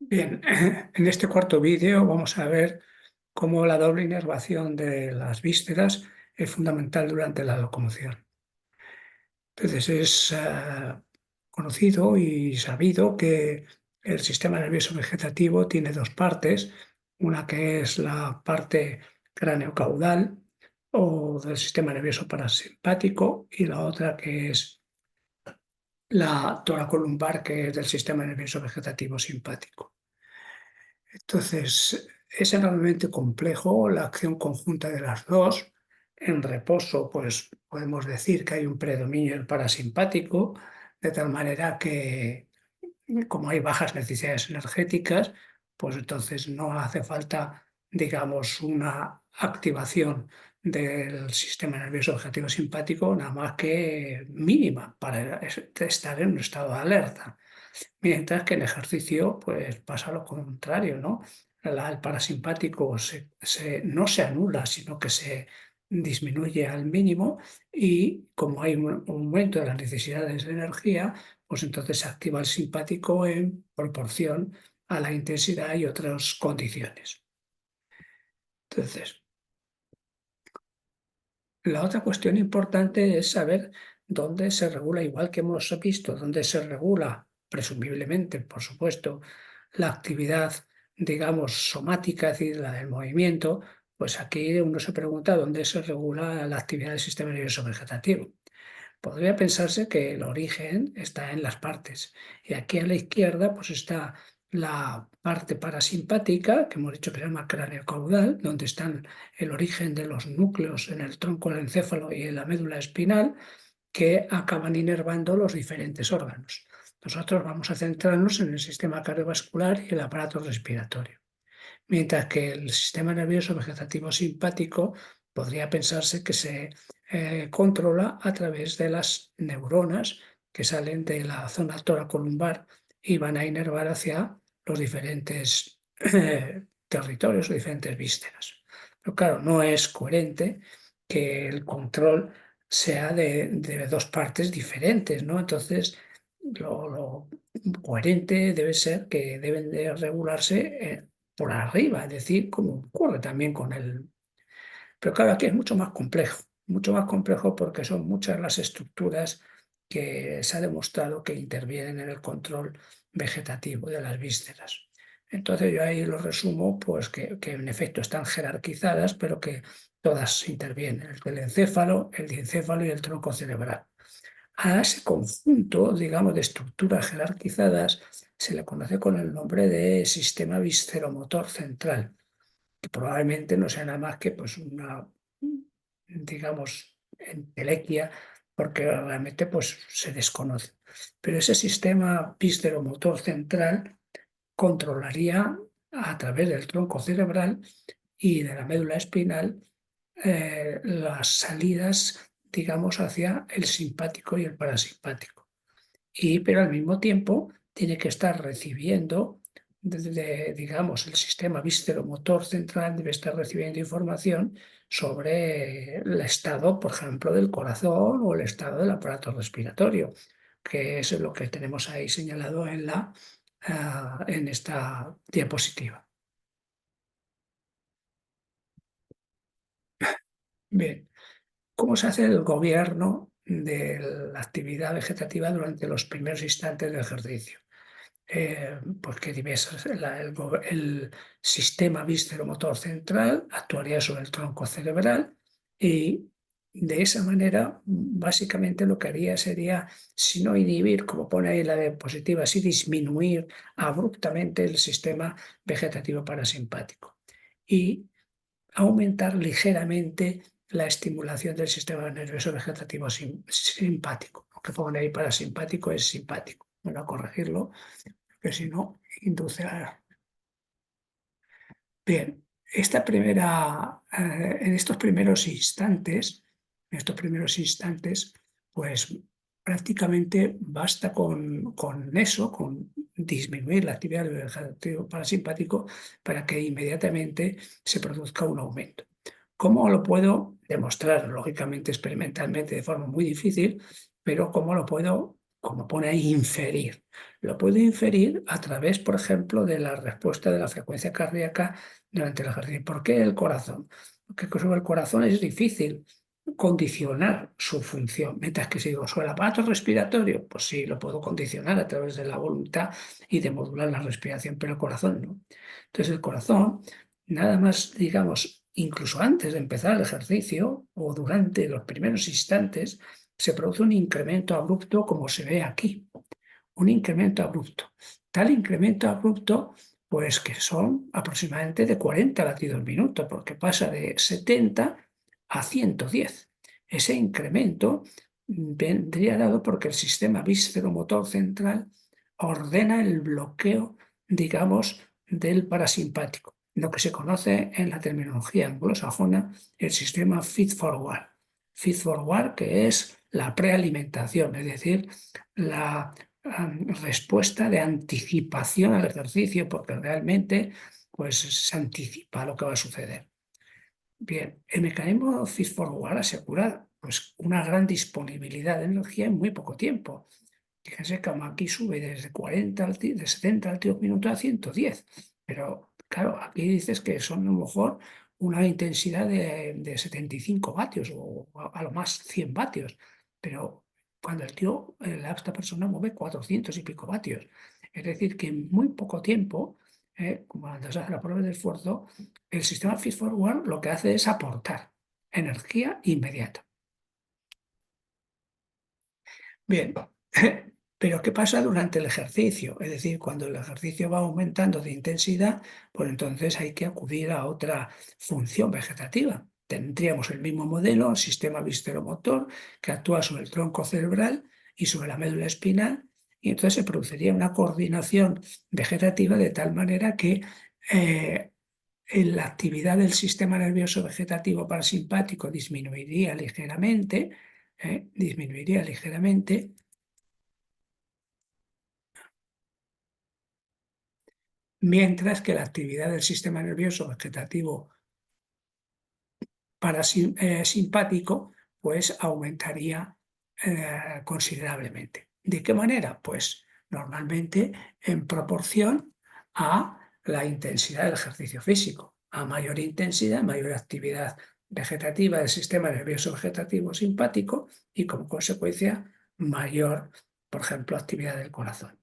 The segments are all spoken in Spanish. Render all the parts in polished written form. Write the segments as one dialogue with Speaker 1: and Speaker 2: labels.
Speaker 1: Bien, en este cuarto vídeo vamos a ver cómo la doble inervación de las vísceras es fundamental durante la locomoción. Entonces es conocido y sabido que el sistema nervioso vegetativo tiene dos partes, una que es la parte craneocaudal o del sistema nervioso parasimpático y la otra que es la toracolumbar, que es del sistema nervioso vegetativo simpático. Entonces, es enormemente complejo la acción conjunta de las dos. En reposo, pues podemos decir que hay un predominio del parasimpático, de tal manera que, como hay bajas necesidades energéticas, pues entonces no hace falta, digamos, una activación del sistema nervioso vegetativo simpático, nada más que mínima para estar en un estado de alerta. Mientras que en ejercicio, pues pasa lo contrario, ¿no? El parasimpático no se anula, sino que se disminuye al mínimo y como hay un aumento de las necesidades de energía, pues entonces se activa el simpático en proporción a la intensidad y otras condiciones. Entonces, la otra cuestión importante es saber dónde se regula, igual que hemos visto, dónde se regula, presumiblemente, por supuesto, la actividad, digamos, somática, es decir, la del movimiento, pues aquí uno se pregunta dónde se regula la actividad del sistema nervioso vegetativo. Podría pensarse que el origen está en las partes. Y aquí a la izquierda pues está la parte parasimpática, que hemos dicho que se llama cráneo caudal, donde están el origen de los núcleos en el tronco del encéfalo y en la médula espinal, que acaban inervando los diferentes órganos. Nosotros vamos a centrarnos en el sistema cardiovascular y el aparato respiratorio. Mientras que el sistema nervioso vegetativo simpático podría pensarse que se controla a través de las neuronas que salen de la zona toracolumbar y van a inervar hacia los diferentes territorios o diferentes vísceras. Pero claro, no es coherente que el control sea de dos partes diferentes, ¿no? Entonces, lo coherente debe ser que deben de regularse por arriba, es decir, como ocurre también con el... Pero claro, aquí es mucho más complejo porque son muchas las estructuras que se ha demostrado que intervienen en el control vegetativo de las vísceras. Entonces yo ahí lo resumo, pues que en efecto están jerarquizadas, pero que todas intervienen, el encéfalo, el diencéfalo y el tronco cerebral. A ese conjunto, digamos, de estructuras jerarquizadas se le conoce con el nombre de sistema visceromotor central, que probablemente no sea nada más que pues, una, digamos, entelequia, porque realmente pues, se desconoce. Pero ese sistema visceromotor central controlaría a través del tronco cerebral y de la médula espinal las salidas, digamos, hacia el simpático y el parasimpático. Pero al mismo tiempo tiene que estar recibiendo, digamos, el sistema visceromotor central debe estar recibiendo información sobre el estado, por ejemplo, del corazón o el estado del aparato respiratorio, que es lo que tenemos ahí señalado en esta diapositiva. Bien. ¿Cómo se hace el gobierno de la actividad vegetativa durante los primeros instantes del ejercicio? Porque diversas, el sistema visceromotor central actuaría sobre el tronco cerebral y de esa manera básicamente lo que haría sería, si no inhibir, como pone ahí en la diapositiva, si disminuir abruptamente el sistema vegetativo parasimpático y aumentar ligeramente la estimulación del sistema nervioso vegetativo simpático. Lo que pone ahí parasimpático es simpático. Bueno, a corregirlo, que si no, induce a... Bien, en estos primeros instantes, pues prácticamente basta con eso, con disminuir la actividad del vegetativo parasimpático para que inmediatamente se produzca un aumento. ¿Cómo lo puedo demostrar? Lógicamente, experimentalmente, de forma muy difícil, pero ¿cómo lo puedo como pone ahí, inferir. Lo puedo inferir a través, por ejemplo, de la respuesta de la frecuencia cardíaca durante el ejercicio. ¿Por qué el corazón? Porque sobre el corazón es difícil condicionar su función, mientras que si digo sobre el aparato respiratorio, pues sí, lo puedo condicionar a través de la voluntad y de modular la respiración, pero el corazón no. Entonces el corazón, nada más, digamos, incluso antes de empezar el ejercicio o durante los primeros instantes, se produce un incremento abrupto como se ve aquí, un incremento abrupto. Tal incremento abrupto, pues que son aproximadamente de 40 latidos minuto, porque pasa de 70 a 110. Ese incremento vendría dado porque el sistema visceromotor central ordena el bloqueo, digamos, del parasimpático, lo que se conoce en la terminología anglosajona el sistema feed-forward. Feed-forward, que es la prealimentación, es decir, la respuesta de anticipación al ejercicio, porque realmente pues, se anticipa lo que va a suceder. Bien, el mecanismo feed-forward asegura pues, una gran disponibilidad de energía en muy poco tiempo. Fíjense como aquí sube desde 40 de 70 latidos minutos a 110, pero claro, aquí dices que son a lo mejor una intensidad de 75 vatios o a lo más 100 vatios, pero cuando esta persona mueve 400 y pico vatios. Es decir, que en muy poco tiempo, cuando se hace la prueba de esfuerzo, el sistema feed forward lo que hace es aportar energía inmediata. Bien, pero ¿qué pasa durante el ejercicio? Es decir, cuando el ejercicio va aumentando de intensidad, pues entonces hay que acudir a otra función vegetativa. Tendríamos el mismo modelo, el sistema visceromotor, que actúa sobre el tronco cerebral y sobre la médula espinal, y entonces se produciría una coordinación vegetativa de tal manera que en la actividad del sistema nervioso vegetativo parasimpático disminuiría ligeramente, mientras que la actividad del sistema nervioso vegetativo parasimpático pues aumentaría considerablemente. ¿De qué manera? Pues normalmente en proporción a la intensidad del ejercicio físico. A mayor intensidad, mayor actividad vegetativa del sistema nervioso vegetativo simpático y como consecuencia mayor, por ejemplo, actividad del corazón.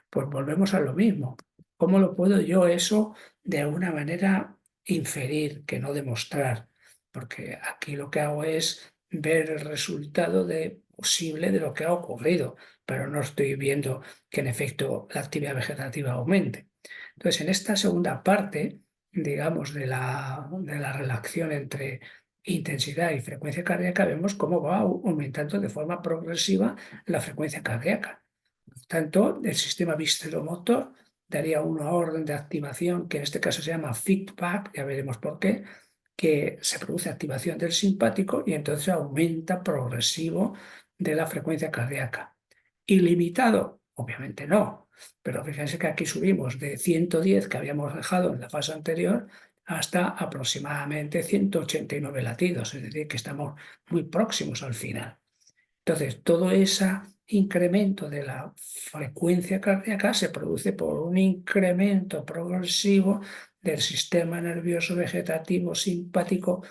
Speaker 1: Pues volvemos a lo mismo. ¿Cómo lo puedo yo eso de alguna manera inferir, que no demostrar? Porque aquí lo que hago es ver el resultado posible de lo que ha ocurrido, pero no estoy viendo que en efecto la actividad vegetativa aumente. Entonces, en esta segunda parte, digamos, de la relación entre intensidad y frecuencia cardíaca, vemos cómo va aumentando de forma progresiva la frecuencia cardíaca. Por tanto, el sistema visceromotor daría una orden de activación que en este caso se llama feedback, ya veremos por qué, que se produce activación del simpático y entonces aumenta progresivo de la frecuencia cardíaca. ¿Ilimitado? Obviamente no, pero fíjense que aquí subimos de 110 que habíamos dejado en la fase anterior hasta aproximadamente 189 latidos, es decir, que estamos muy próximos al final. Entonces, todo ese incremento de la frecuencia cardíaca se produce por un incremento progresivo del sistema nervioso vegetativo simpático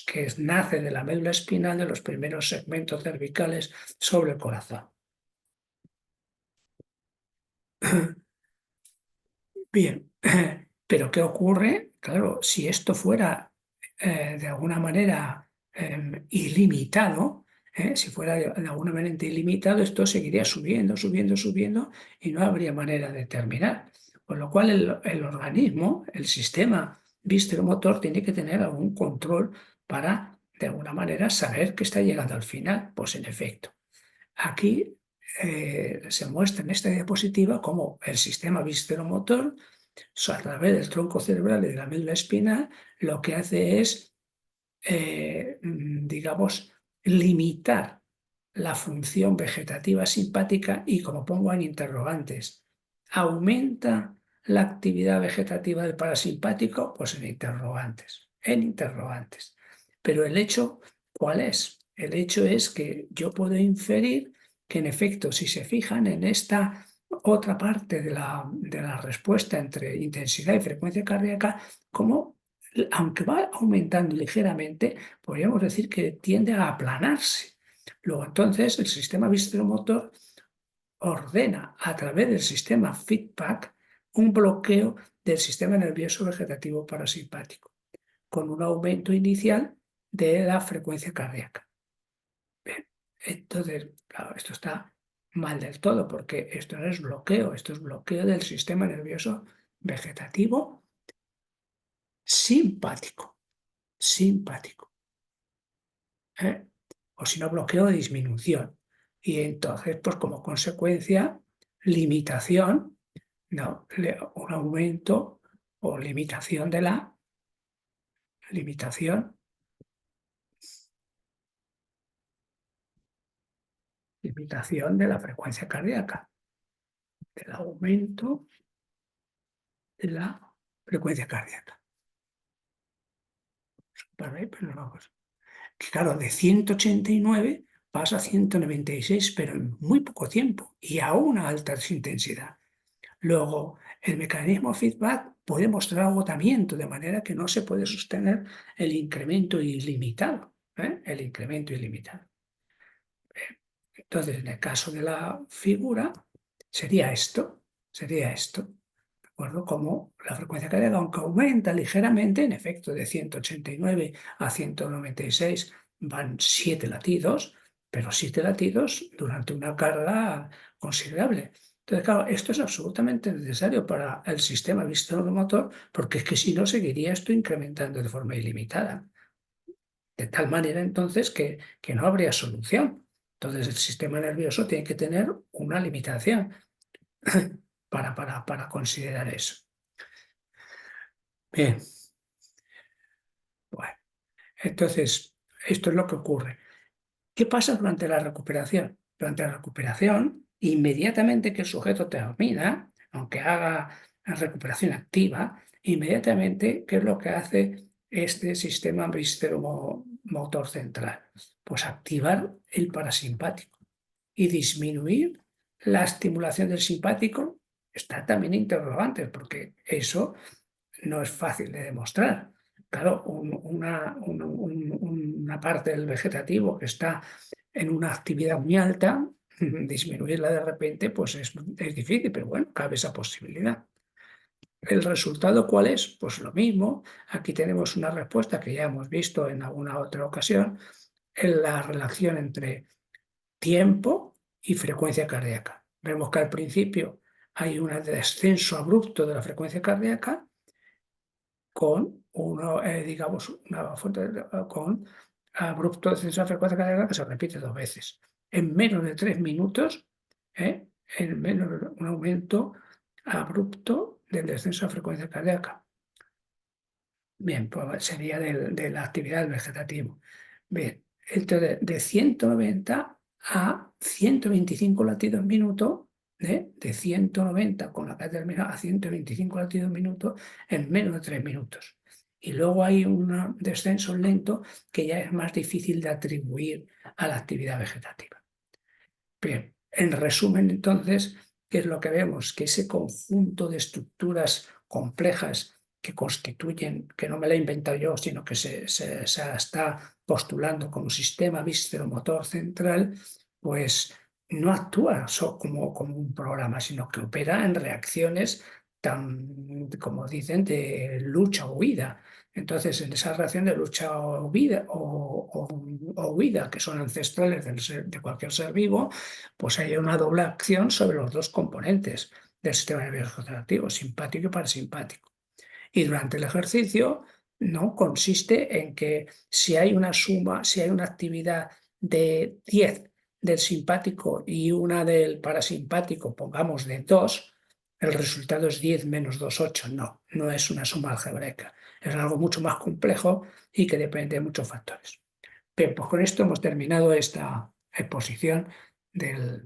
Speaker 1: que nace de la médula espinal de los primeros segmentos cervicales sobre el corazón. Bien, pero ¿qué ocurre? Claro, si esto fuera de alguna manera ilimitado, si fuera de alguna manera ilimitado, esto seguiría subiendo, subiendo, subiendo y no habría manera de terminar. Con lo cual el organismo, el sistema visceromotor tiene que tener algún control para de alguna manera saber que está llegando al final. Pues en efecto, aquí se muestra en esta diapositiva cómo el sistema visceromotor, a través del tronco cerebral y de la médula espinal, lo que hace es, digamos, limitar la función vegetativa simpática y, como pongo en interrogantes, ¿aumenta la actividad vegetativa del parasimpático? Pues en interrogantes, en interrogantes. Pero el hecho, ¿cuál es? El hecho es que yo puedo inferir que en efecto, si se fijan en esta otra parte de la respuesta entre intensidad y frecuencia cardíaca, como aunque va aumentando ligeramente, podríamos decir que tiende a aplanarse. Luego entonces el sistema visceromotor ordena a través del sistema feedback un bloqueo del sistema nervioso vegetativo parasimpático, con un aumento inicial de la frecuencia cardíaca. Bien, entonces, claro, esto está mal del todo porque esto no es bloqueo, esto es bloqueo del sistema nervioso vegetativo simpático, simpático. ¿Eh? O si no, bloqueo de disminución. Y entonces, pues como consecuencia, limitación, no, un aumento o limitación de la limitación, limitación de la frecuencia cardíaca, del aumento de la frecuencia cardíaca. ¿Vale? Pero vamos. Que claro, de 189 pasa a 196, pero en muy poco tiempo y a una alta intensidad. Luego, el mecanismo feedback puede mostrar agotamiento, de manera que no se puede sostener el incremento ilimitado. El incremento ilimitado. Entonces, en el caso de la figura, sería esto, ¿de acuerdo? Como la frecuencia cardíaca, aunque aumenta ligeramente, en efecto, de 189 a 196 van 7 latidos, pero 7 latidos durante una carga considerable. Entonces, claro, esto es absolutamente necesario para el sistema visceromotor, porque es que si no, seguiría esto incrementando de forma ilimitada. De tal manera entonces que no habría solución. Entonces el sistema nervioso tiene que tener una limitación para considerar eso. Bien, bueno, entonces esto es lo que ocurre. ¿Qué pasa durante la recuperación? Durante la recuperación, inmediatamente que el sujeto termina, aunque haga recuperación activa, inmediatamente, ¿qué es lo que hace este sistema visceromotor central? Pues activar el parasimpático y disminuir la estimulación del simpático. Está también interrogante, porque eso no es fácil de demostrar. Claro, una parte del vegetativo que está en una actividad muy alta, disminuirla de repente, pues es difícil, pero bueno, cabe esa posibilidad. ¿El resultado cuál es? Pues lo mismo. Aquí tenemos una respuesta que ya hemos visto en alguna otra ocasión, en la relación entre tiempo y frecuencia cardíaca. Vemos que al principio hay un descenso abrupto de la frecuencia cardíaca con digamos, una fuente con abrupto descenso de la frecuencia cardíaca que se repite 2 veces. En menos de 3 minutos, en menos de un aumento abrupto del descenso de la frecuencia cardíaca. Bien, pues sería de la actividad del vegetativo. Bien, entonces de 190 a 125 latidos minuto, de 190 con la que termina a 125 latidos minuto en menos de 3 minutos. Y luego hay un descenso lento que ya es más difícil de atribuir a la actividad vegetativa. Bien, en resumen entonces, ¿qué es lo que vemos? Que ese conjunto de estructuras complejas que constituyen, que no me la he inventado yo, sino que se está postulando como sistema visceromotor central, pues no actúa como un programa, sino que opera en reacciones tan, como dicen, de lucha o huida. Entonces, en esa reacción de lucha o huida, o huida, que son ancestrales de cualquier ser vivo, pues hay una doble acción sobre los dos componentes del sistema nervioso vegetativo, simpático y parasimpático. Y durante el ejercicio, ¿no? Consiste en que si hay una suma, si hay una actividad de 10 del simpático y una del parasimpático, pongamos de 2, el resultado es 10 menos 2, 8. No, no es una suma algebraica. Es algo mucho más complejo y que depende de muchos factores. Bien, pues con esto hemos terminado esta exposición del